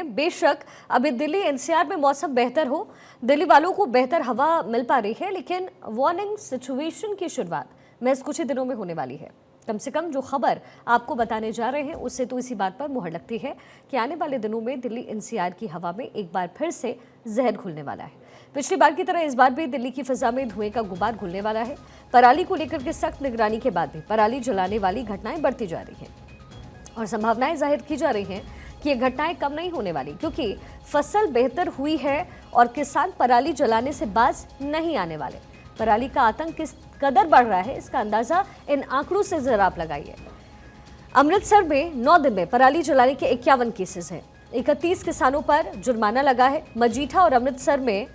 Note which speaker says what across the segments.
Speaker 1: हैं। बेशक अभी दिल्ली एनसीआर में मौसम बेहतर हो, दिल्ली वालों को बेहतर हवा मिल पा रही है, लेकिन वार्निंग सिचुएशन की शुरुआत महज कुछ ही दिनों में होने वाली है। कम से कम जो खबर आपको बताने जा रहे हैं उससे तो इसी बात पर मुहर लगती है कि आने वाले दिनों में दिल्ली एनसीआर की हवा में एक बार फिर से जहर घुलने वाला है। पिछली बार की तरह इस बार भी दिल्ली की फिजा में धुएं का गुबार घुलने वाला है। पराली को लेकर के सख्त निगरानी के बाद भी पराली जलाने वाली घटनाएं बढ़ती जा रही हैं और संभावनाएं जाहिर की जा रही हैं कि ये घटनाएं कम नहीं होने वाली, क्योंकि फसल बेहतर हुई है और किसान पराली जलाने से बाज नहीं आने वाले। पराली का आतंक किस कदर बढ़ रहा है, इसका अंदाजा इन आंकड़ों से जरा आप लगाइए। अमृतसर में 9 दिन में पराली जलाने के 51 केसेस हैं। 31 किसानों पर जुर्माना लगा है। मजीठा और अमृतसर में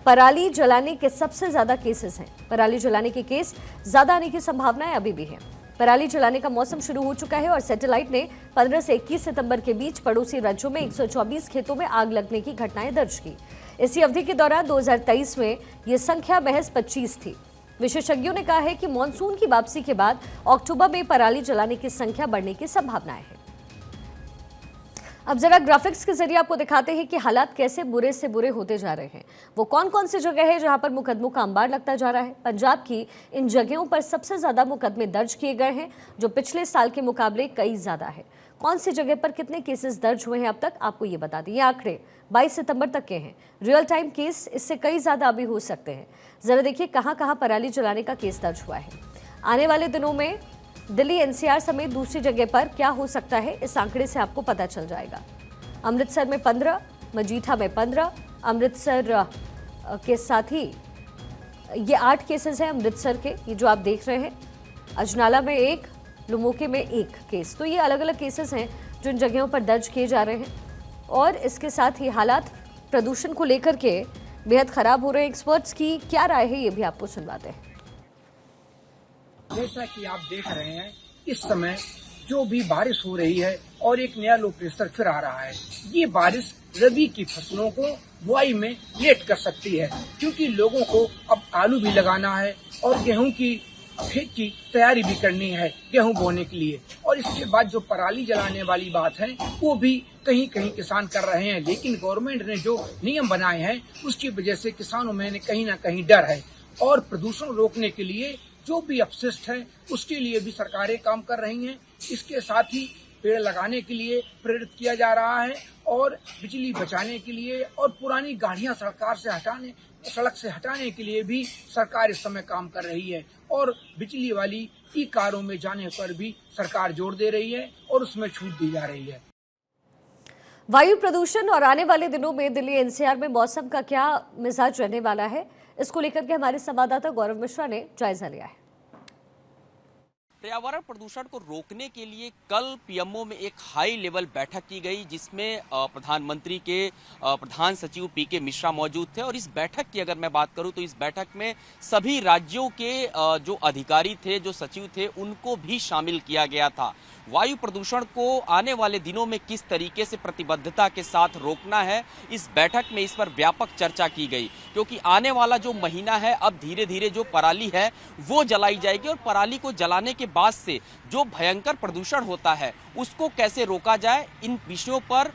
Speaker 1: पराली जलाने के सबसे ज्यादा केसेस हैं। पराली जलाने के केस ज्यादा आने की संभावनाएं अभी भी हैं। पराली जलाने का मौसम शुरू हो चुका है और सैटेलाइट ने 15 से 21 सितंबर के बीच पड़ोसी राज्यों में 124 खेतों में आग लगने की घटनाएं दर्ज की। इसी अवधि के दौरान 2023 में ये संख्या महज 25 थी। विशेषज्ञों ने कहा है कि मानसून की वापसी के बाद अक्टूबर में पराली जलाने की संख्या बढ़ने की संभावनाएं हैं। अब जरा ग्राफिक्स के जरिए आपको दिखाते हैं कि हालात कैसे बुरे से बुरे होते जा रहे हैं। वो कौन कौन सी जगह है जहां पर मुकदमों का अंबार लगता जा रहा है। पंजाब की इन जगहों पर सबसे ज्यादा मुकदमे दर्ज किए गए हैं, जो पिछले साल के मुकाबले कई ज्यादा है। कौन सी जगह पर कितने केसेस दर्ज हुए हैं अब तक, आपको ये बता दें। ये आंकड़े 22 सितंबर तक के हैं। रियल टाइम केस इससे कई ज्यादा अभी हो सकते हैं। जरा देखिए कहां कहां पराली जलाने का केस दर्ज हुआ है। आने वाले दिनों में दिल्ली एनसीआर समेत दूसरी जगह पर क्या हो सकता है, इस आंकड़े से आपको पता चल जाएगा। अमृतसर में 15, मजीठा में 15, अमृतसर के साथ ही ये 8 केसेस हैं अमृतसर के, ये जो आप देख रहे हैं। अजनाला में 1, लुमोके में 1 केस। तो ये अलग अलग केसेस हैं जो इन जगहों पर दर्ज किए जा रहे हैं और इसके साथ ही हालात प्रदूषण को लेकर के बेहद खराब हो रहे हैं। एक्सपर्ट्स की क्या राय है, ये भी आपको सुनवाते हैं।
Speaker 2: जैसा कि आप देख रहे हैं, इस समय जो भी बारिश हो रही है और एक नया लो प्रेशर फिर आ रहा है। ये बारिश रबी की फसलों को बुआई में लेट कर सकती है, क्योंकि लोगों को अब आलू भी लगाना है और गेहूं की खेत की तैयारी भी करनी है गेहूं बोने के लिए। और इसके बाद जो पराली जलाने वाली बात है वो भी कहीं कहीं किसान कर रहे हैं, लेकिन गवर्नमेंट ने जो नियम बनाए हैं उसकी वजह से किसानों में कहीं ना कहीं डर है। और प्रदूषण रोकने के लिए जो भी अपशिष्ट है उसके लिए भी सरकारें काम कर रही हैं। इसके साथ ही पेड़ लगाने के लिए प्रेरित किया जा रहा है और बिजली बचाने के लिए और पुरानी गाड़ियां सड़क से हटाने के लिए भी सरकार इस समय काम कर रही है। और बिजली वाली ई कारों में जाने पर भी सरकार जोर दे रही है और उसमें छूट दी जा रही है।
Speaker 1: वायु प्रदूषण और आने वाले दिनों में दिल्ली एनसीआर में मौसम का क्या मिजाज रहने वाला है, इसको लेकर के हमारे संवाददाता गौरव मिश्रा ने जायजा लिया है।
Speaker 3: पर्यावरण प्रदूषण को रोकने के लिए कल पीएमओ में एक हाई लेवल बैठक की गई, जिसमें प्रधानमंत्री के प्रधान सचिव पीके मिश्रा मौजूद थे। और इस बैठक की अगर मैं बात करूं तो इस बैठक में सभी राज्यों के जो अधिकारी थे, जो सचिव थे, उनको भी शामिल किया गया था। वायु प्रदूषण को आने वाले दिनों में किस तरीके से प्रतिबद्धता के साथ रोकना है, इस बैठक में इस पर व्यापक चर्चा की गई, क्योंकि आने वाला जो महीना है अब धीरे धीरे जो पराली है वो जलाई जाएगी और पराली को जलाने के बाद से जो भयंकर प्रदूषण होता है उसको कैसे रोका जाए, इन विषयों पर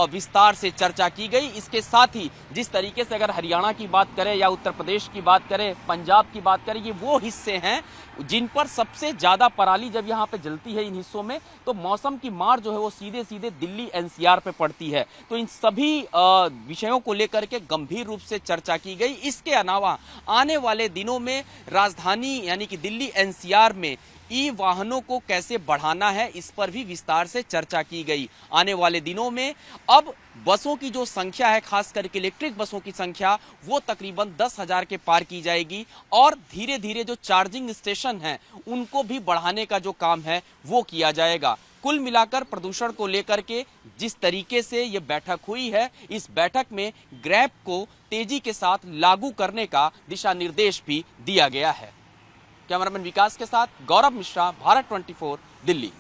Speaker 3: विस्तार से चर्चा की गई। इसके साथ ही जिस तरीके से अगर हरियाणा की बात करें या उत्तर प्रदेश की बात करें, पंजाब की बात करें, ये वो हिस्से हैं जिन पर सबसे ज्यादा पराली जब यहाँ पे जलती है इन हिस्सों में, तो मौसम की मार जो है वो सीधे सीधे दिल्ली एनसीआर पे पड़ती है। तो इन सभी विषयों को लेकर के गंभीर रूप से चर्चा की गई। इसके अलावा आने वाले दिनों में राजधानी यानी कि दिल्ली एनसीआर में ई वाहनों को कैसे बढ़ाना है, इस पर भी विस्तार से चर्चा की गई। आने वाले दिनों में अब बसों की जो संख्या है, खास करके इलेक्ट्रिक बसों की संख्या, वो तकरीबन 10,000 के पार की जाएगी और धीरे धीरे जो चार्जिंग स्टेशन हैं उनको भी बढ़ाने का जो काम है वो किया जाएगा। कुल मिलाकर प्रदूषण को लेकर के जिस तरीके से ये बैठक हुई है, इस बैठक में ग्रैब को तेजी के साथ लागू करने का दिशा निर्देश भी दिया गया है। कैमरामैन विकास के साथ गौरव मिश्रा, भारत 24, दिल्ली।